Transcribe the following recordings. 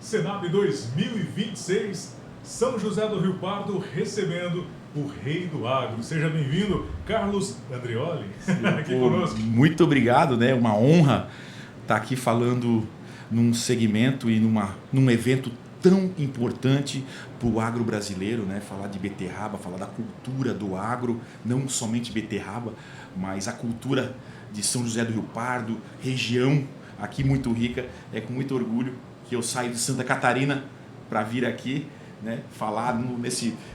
Senab 2026, São José do Rio Pardo recebendo o rei do agro. Seja bem-vindo, Carlos Andrioli, aqui conosco. Muito obrigado, né? Uma honra estar aqui falando num segmento e num evento tão importante para o agro brasileiro, né? Falar de beterraba, falar da cultura do agro, não somente beterraba, mas a cultura de São José do Rio Pardo, região aqui muito rica. É com muito orgulho que eu saio de Santa Catarina para vir aqui, né? Falar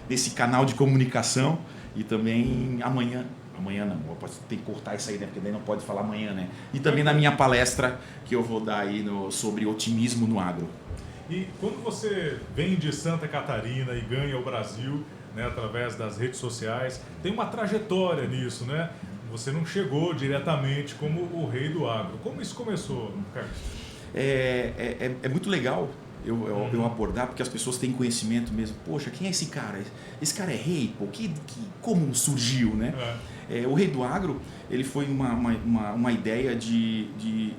nesse canal de comunicação. E também amanhã não, tem que cortar isso aí, né? Porque daí não pode falar amanhã, né? E também na minha palestra que eu vou dar aí sobre otimismo no agro. E quando você vem de Santa Catarina e ganha o Brasil, né, através das redes sociais, tem uma trajetória nisso, né? Você não chegou diretamente como o rei do agro. Como isso começou, Carlos? É muito legal eu abordar, porque as pessoas têm conhecimento mesmo. Poxa, quem é esse cara? Esse cara é rei? Pô, como surgiu, né? O rei do agro, ele foi uma ideia de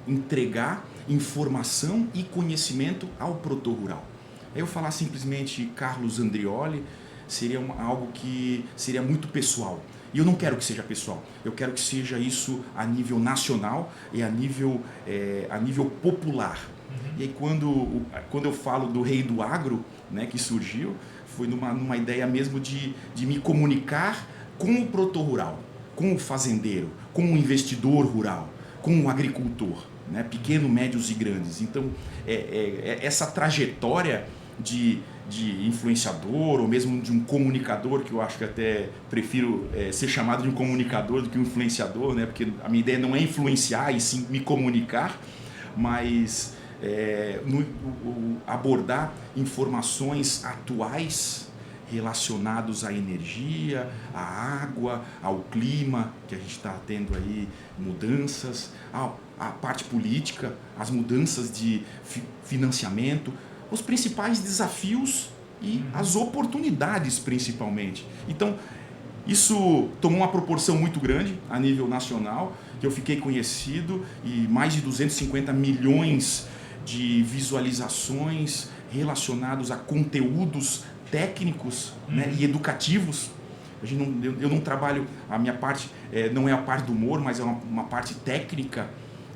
entregar informação e conhecimento ao produtor rural. Eu falar simplesmente Carlos Andrioli seria algo que seria muito pessoal. E eu não quero que seja pessoal, eu quero que seja isso a nível nacional e a nível popular. E aí quando eu falo do rei do agro, né, que surgiu, foi numa ideia mesmo de me comunicar com o produtor rural, com o fazendeiro, com o investidor rural, com o agricultor, né, pequeno, médios e grandes. Então, essa trajetória de influenciador ou mesmo de um comunicador, que eu acho que até prefiro ser chamado de um comunicador do que um influenciador, né? Porque a minha ideia não é influenciar e sim me comunicar, mas abordar informações atuais relacionados à energia, à água, ao clima, que a gente está tendo aí mudanças, a parte política, as mudanças de financiamento, os principais desafios e as oportunidades principalmente. Então, isso tomou uma proporção muito grande a nível nacional, que eu fiquei conhecido e mais de 250 milhões de visualizações relacionados a conteúdos técnicos, né, e educativos. Eu não trabalho, a minha parte não é a parte do humor, mas é uma parte técnica.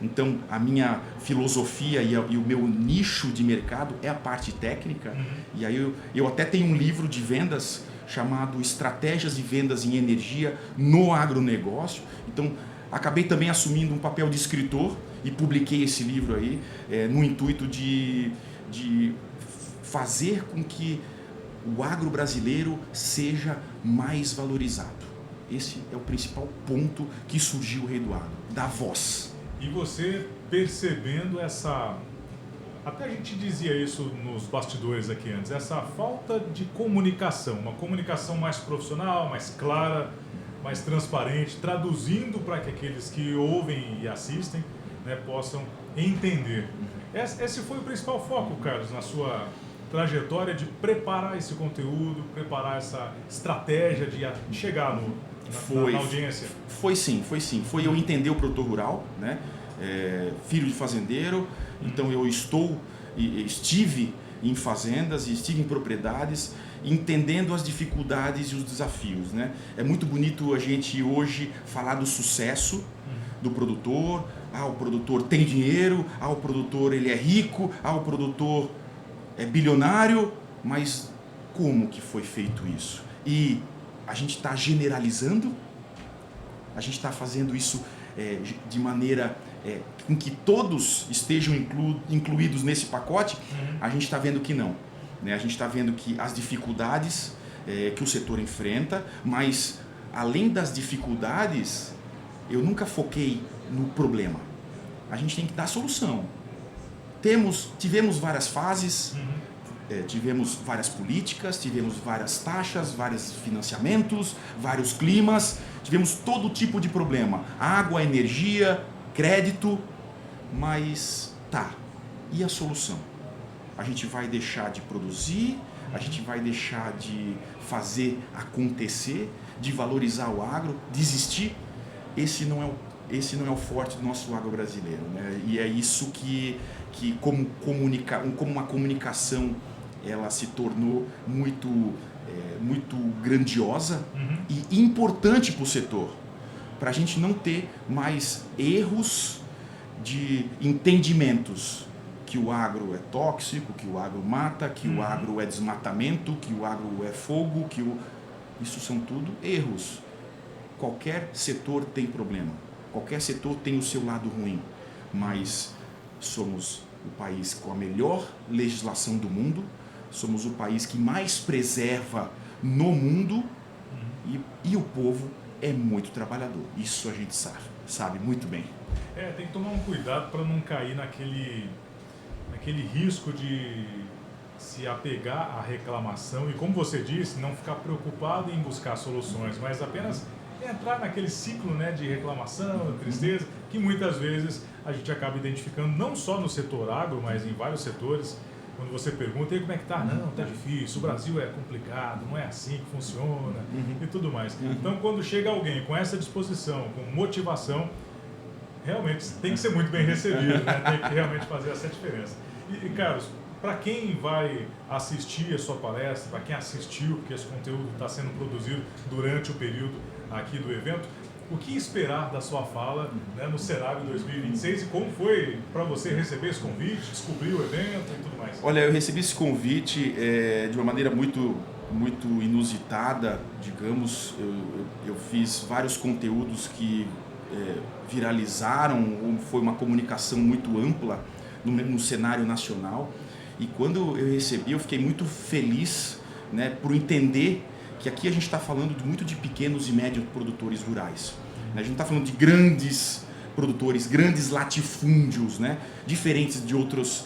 Então, a minha filosofia e o meu nicho de mercado é a parte técnica. E aí eu até tenho um livro de vendas chamado Estratégias de Vendas em Energia no Agronegócio. Então, acabei também assumindo um papel de escritor e publiquei esse livro aí no intuito de fazer com que o agro brasileiro seja mais valorizado. Esse é o principal ponto que surgiu o Rei do Agro, da voz. E você percebendo essa, até a gente dizia isso nos bastidores aqui antes, essa falta de comunicação, uma comunicação mais profissional, mais clara, mais transparente, traduzindo para que aqueles que ouvem e assistem, né, possam entender. Esse foi o principal foco, Carlos, na sua trajetória de preparar esse conteúdo, preparar essa estratégia de chegar na audiência? Foi sim. Foi eu entender o produtor rural, né? Filho de fazendeiro, então eu estive em fazendas e estive em propriedades, entendendo as dificuldades e os desafios, né? É muito bonito a gente hoje falar do sucesso do produtor. O produtor tem dinheiro, o produtor ele é rico, o produtor é bilionário, mas como que foi feito isso? E a gente está generalizando, a gente está fazendo isso de maneira em que todos estejam incluídos nesse pacote. A gente está vendo que não, né? A gente está vendo que as dificuldades que o setor enfrenta, mas além das dificuldades, eu nunca foquei no problema. A gente tem que dar solução. Tivemos várias fases, tivemos várias políticas, tivemos várias taxas, vários financiamentos, vários climas, tivemos todo tipo de problema. Água, energia, crédito, mas e a solução? A gente vai deixar de produzir, a gente vai deixar de fazer acontecer, de valorizar o agro, desistir? Esse não é esse não é o forte do nosso agro brasileiro, né? E é isso que como uma comunicação ela se tornou muito grandiosa e importante para o setor, para a gente não ter mais erros de entendimentos que o agro é tóxico, que o agro mata, que o agro é desmatamento, que o agro é fogo, isso são tudo erros. Qualquer setor tem problema, qualquer setor tem o seu lado ruim, mas somos o país com a melhor legislação do mundo, somos o país que mais preserva no mundo e o povo é muito trabalhador. Isso a gente sabe muito bem. Tem que tomar um cuidado para não cair naquele risco de se apegar à reclamação e, como você disse, não ficar preocupado em buscar soluções, mas apenas entrar naquele ciclo, né, de reclamação, tristeza, que muitas vezes a gente acaba identificando não só no setor agro, mas em vários setores. Quando você pergunta, e como é que tá? Não, tá difícil, o Brasil é complicado, não é assim que funciona e tudo mais. Então, quando chega alguém com essa disposição, com motivação, realmente tem que ser muito bem recebido, né? Tem que realmente fazer essa diferença. E Carlos, para quem vai assistir a sua palestra, para quem assistiu, porque esse conteúdo está sendo produzido durante o período aqui do evento, o que esperar da sua fala, né, no Senabe 2026 e como foi para você receber esse convite, descobrir o evento e tudo mais? Olha, eu recebi esse convite de uma maneira muito inusitada, digamos. Eu fiz vários conteúdos que viralizaram, foi uma comunicação muito ampla no cenário nacional. E quando eu recebi, eu fiquei muito feliz, né, por entender que aqui a gente está falando muito de pequenos e médios produtores rurais. A gente não está falando de grandes produtores, grandes latifúndios, né, diferentes de outras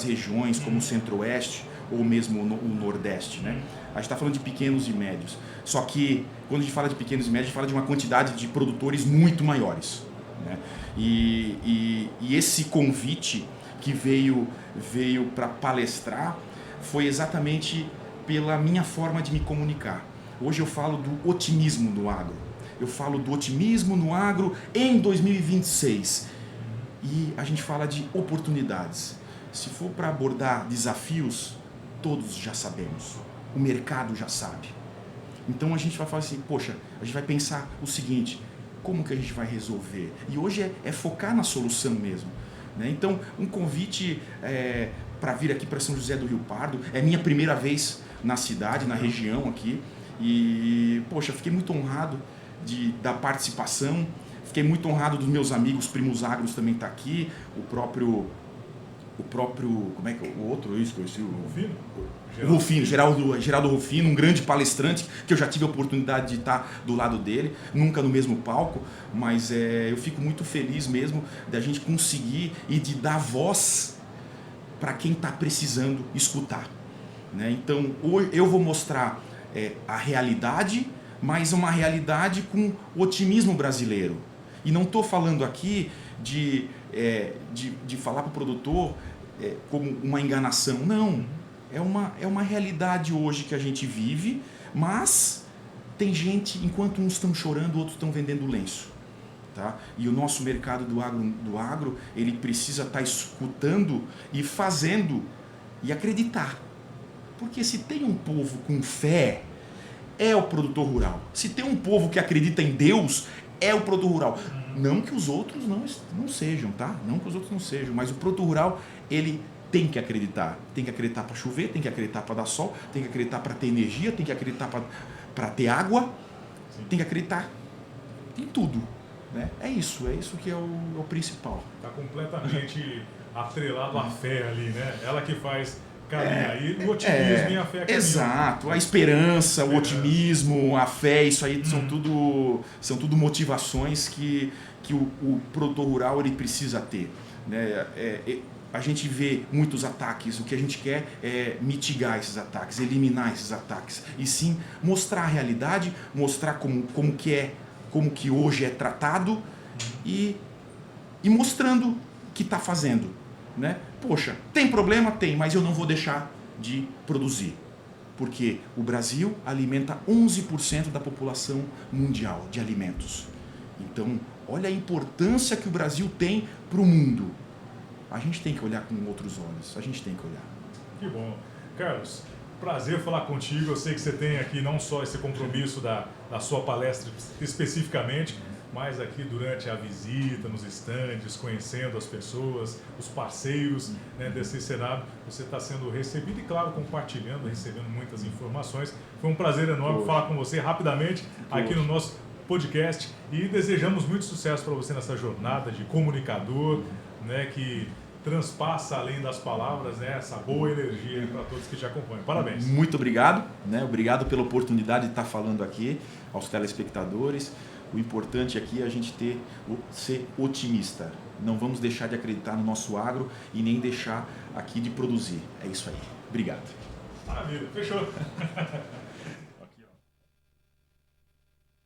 regiões, como o Centro-Oeste ou mesmo o Nordeste. Né? A gente está falando de pequenos e médios. Só que, quando a gente fala de pequenos e médios, a gente fala de uma quantidade de produtores muito maiores. Né? E esse convite que veio para palestrar foi exatamente pela minha forma de me comunicar. Hoje eu falo do otimismo no agro. Eu falo do otimismo no agro em 2026. E a gente fala de oportunidades. Se for para abordar desafios, todos já sabemos. O mercado já sabe. Então a gente vai falar assim, poxa, a gente vai pensar o seguinte, como que a gente vai resolver? E hoje é focar na solução mesmo. Né? Então, um convite para vir aqui para São José do Rio Pardo. É minha primeira vez na cidade, na região aqui. E, poxa, fiquei muito honrado da participação. Fiquei muito honrado dos meus amigos primos agros também estar aqui. O próprio, como é que é o outro? Eu esqueci o Rufino, Geraldo Rufino, um grande palestrante que eu já tive a oportunidade de estar do lado dele, nunca no mesmo palco, mas eu fico muito feliz mesmo da gente conseguir e de dar voz para quem está precisando escutar. Né? Então, eu vou mostrar a realidade, mas uma realidade com o otimismo brasileiro. E não estou falando aqui de falar para o produtor como uma enganação, não. É uma realidade hoje que a gente vive, mas tem gente, enquanto uns estão chorando, outros estão vendendo lenço. Tá? E o nosso mercado do agro ele precisa estar escutando e fazendo e acreditar. Porque se tem um povo com fé, é o produtor rural. Se tem um povo que acredita em Deus, é o produtor rural. Não que os outros não sejam, tá? Não que os outros não sejam, mas o produtor rural, ele tem que acreditar. Tem que acreditar para chover, tem que acreditar para dar sol, tem que acreditar para ter energia, tem que acreditar para ter água, tem que acreditar em tudo. Né? É isso que é o principal. Está completamente atrelado à fé ali, né? Ela que faz caminhar. E o otimismo e a fé caminham. Exato, a esperança, o otimismo, a fé, isso aí são tudo motivações que o produtor rural ele precisa ter. Né? A gente vê muitos ataques, o que a gente quer é mitigar esses ataques, eliminar esses ataques. E sim mostrar a realidade, mostrar como que hoje é tratado e mostrando que está fazendo. Né? Poxa, tem problema? Tem, mas eu não vou deixar de produzir. Porque o Brasil alimenta 11% da população mundial de alimentos. Então, olha a importância que o Brasil tem para o mundo. A gente tem que olhar com outros olhos, a gente tem que olhar. Que bom. Carlos, prazer falar contigo. Eu sei que você tem aqui não só esse compromisso da sua palestra especificamente, mas aqui durante a visita, nos estandes, conhecendo as pessoas, os parceiros, né, desse Senado, você está sendo recebido e, claro, compartilhando, recebendo muitas informações. Foi um prazer enorme falar com você rapidamente aqui no nosso podcast e desejamos muito sucesso para você nessa jornada de comunicador, né, que transpassa além das palavras, né, essa boa energia para todos que te acompanham. Parabéns. Muito obrigado, né? Obrigado pela oportunidade de estar falando aqui aos telespectadores. O importante aqui é a gente ser otimista. Não vamos deixar de acreditar no nosso agro e nem deixar aqui de produzir. É isso aí. Obrigado. Maravilha, fechou.